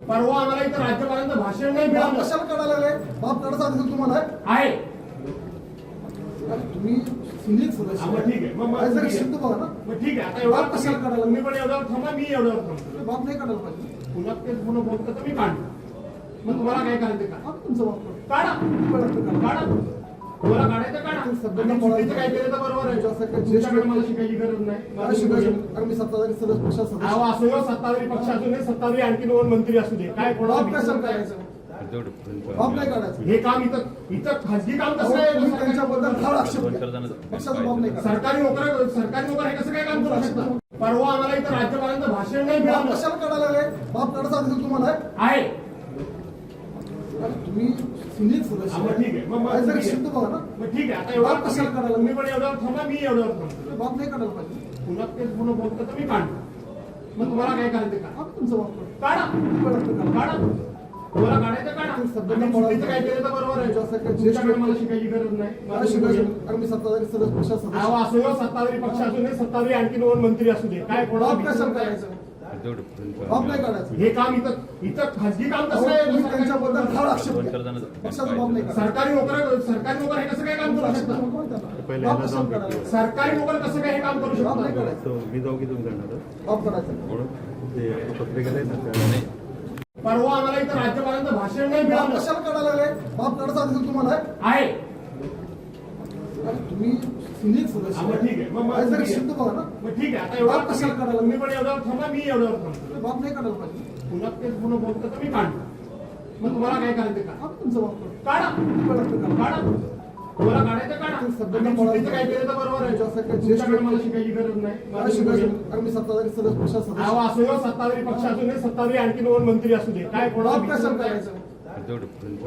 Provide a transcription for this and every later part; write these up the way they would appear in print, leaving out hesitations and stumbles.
परवा आम्हाला इथं राज्यपालांचं भाषण नाही बाप मिळालं. कशाला काढायला लागले? बाप काढायचा अधिकार तुम्हाला आहे? आहे. तुम्ही सिनियर सदस्य मग ठीक आहे. मग आहे. जरा ठीक आहे. शिस्त बघा ना. मग ठीक आहे. आता बाप कशाला काढायला तुम्ही पण एवढ्यावर थांबा, मी एवढ्यावर थांबतो. बाप नाही काढायला पाहिजे. पुन्हा तेच पुन्हा बोलतो तर मी काढतो. मग तुम्हाला काय करायचं का? हा तुमचा बाप काढा. काढा. तुम्हाला काढायचं काढा. आणि चुकीचं काय केलं तर बरोबर आहे. तुमच्याकडे मला शिकायची गरज नाही. मी सत्ताधारी सदस्य पक्षात सदस्य अहो, असो ह्यो सत्ताधारी पक्ष असू दे, सत्ताधारी आणखी दोन मंत्री असू दे, काय बाप कोणाला कशाला काढायचं? बाप नाही काढायचं. हे काम इथं खाजगी काम अहो, कसं आहे? तुम्ही त्यांच्याबद्दल फार आक्षेप घेता. पक्षाचा बाप नाही काढायचा. सरकारी नोकर हे कसं काय काम करू शकतात? परवा आम्हाला इथं राज्यपालांचं भाषण नाही बाप मिळालं. कशाला काढायला लागले? बाप काढायचा अधिकार तुम्हाला आहे? आहे. तुम्ही सिनियर सदस्य मग ठीक आहे. मग आहे. जरा ठीक आहे. शिस्त बघा ना. मग ठीक आहे. आता बाप कशाला काढायला तुम्ही पण एवढ्यावर थांबा, मी एवढ्यावर थांबतो. बाप नाही काढायला पाहिजे. पुन्हा तेच पुन्हा बोलतो तर मी काढतो. मग तुम्हाला काय करायचं का? हा तुमचा बाप काढा. काढा. तुम्हाला काढायचं काढा. आणि चुकीचं काय केलं तर बरोबर आहे. तुमच्याकडे मला शिकायची गरज नाही. मी सत्ताधारी सदस्य पक्षात सदस्य अहो, असो ह्यो सत्ताधारी पक्ष असू दे, सत्ताधारी आणखी दोन मंत्री असू दे, काय बाप कशाला कोणाला काढायचं? बाप नाही काढायचं. हे काम इथं खाजगी काम अहो, कसं आहे? तुम्ही त्यांच्याबद्दल फार आक्षेप घेता. पक्षाचा बाप नाही काढायचा. सरकारी नोकर हे कसं काय काम करू शकतात? बाप कशाला काढायला? सरकारी नोकर कसं काय हे काम करू बाप नाही शकतात? काढायचं. मी जाऊ की तुम्ही करणार बाप काढायचा. म्हणून ते पत्रिकेला आहे ना परवा आम्हाला इथं राज्यपालांचं भाषण नाही बाप मिळालं. कशाला काढायला लागले? बाप काढायचा अधिकार तुम्हाला आहे? आहे. तुम्ही सिनियर सदस्य मग ठीक आहे. मग आहे. जरा ठीक आहे. शिस्त बघा ना. मग ठीक आहे. आता बाप कशाला काढायला? तुम्ही पण एवढ्यावर थांबा, मी एवढ्यावर थांबतो. बाप नाही काढायला पाहिजे. पुन्हा तेच पुन्हा बोलतो तर मी काढतो. मग तुम्हाला काय करायचं का? हा तुमचा बाप काढा. काढा. तुम्हाला काढायचं काढा. आणि चुकीचं काय केलं तर बरोबर आहे. तुमच्याकडे मला शिकायची गरज नाही. मी सत्ताधारी सदस्य पक्षात सदस्य अहो, असो ह्यो सत्ताधारी पक्ष असू दे, सत्ताधारी आणखी दोन मंत्री असू दे, काय बाप कशाला कोणाला काढायचं?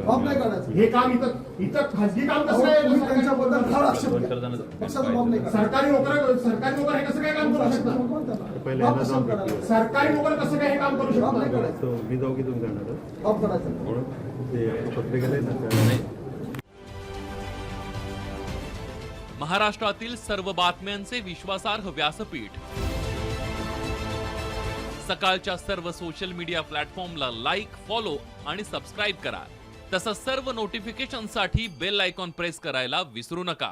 बाप नाही काढायचं. हे काम इथं खाजगी काम अहो, कसं तुम्ही आहे? त्यांच्याबद्दल फार आक्षेप घेता. पक्षाचा बाप नाही काढायचा. सरकारी नोकर हे कसं काय काम करू शकतात? बाप कशाला काढायला? सरकारी नोकर कसं काय हे काम करू बाप नाही शकतात? काढायचं. मी जाऊ की तुम्ही करणार बाप काढायचा. म्हणून ते पत्रिकेला आहे ना महाराष्ट्रातील सर्व बातम्यांचे विश्वासार्ह व्यासपीठ सकाळच्या सर्व सोशल मीडिया प्लॅटफॉर्मला लाईक, फॉलो आणि सबस्क्राईब करा. तसंच सर्व नोटिफिकेशनसाठी बेल आयकॉन प्रेस करायला विसरू नका.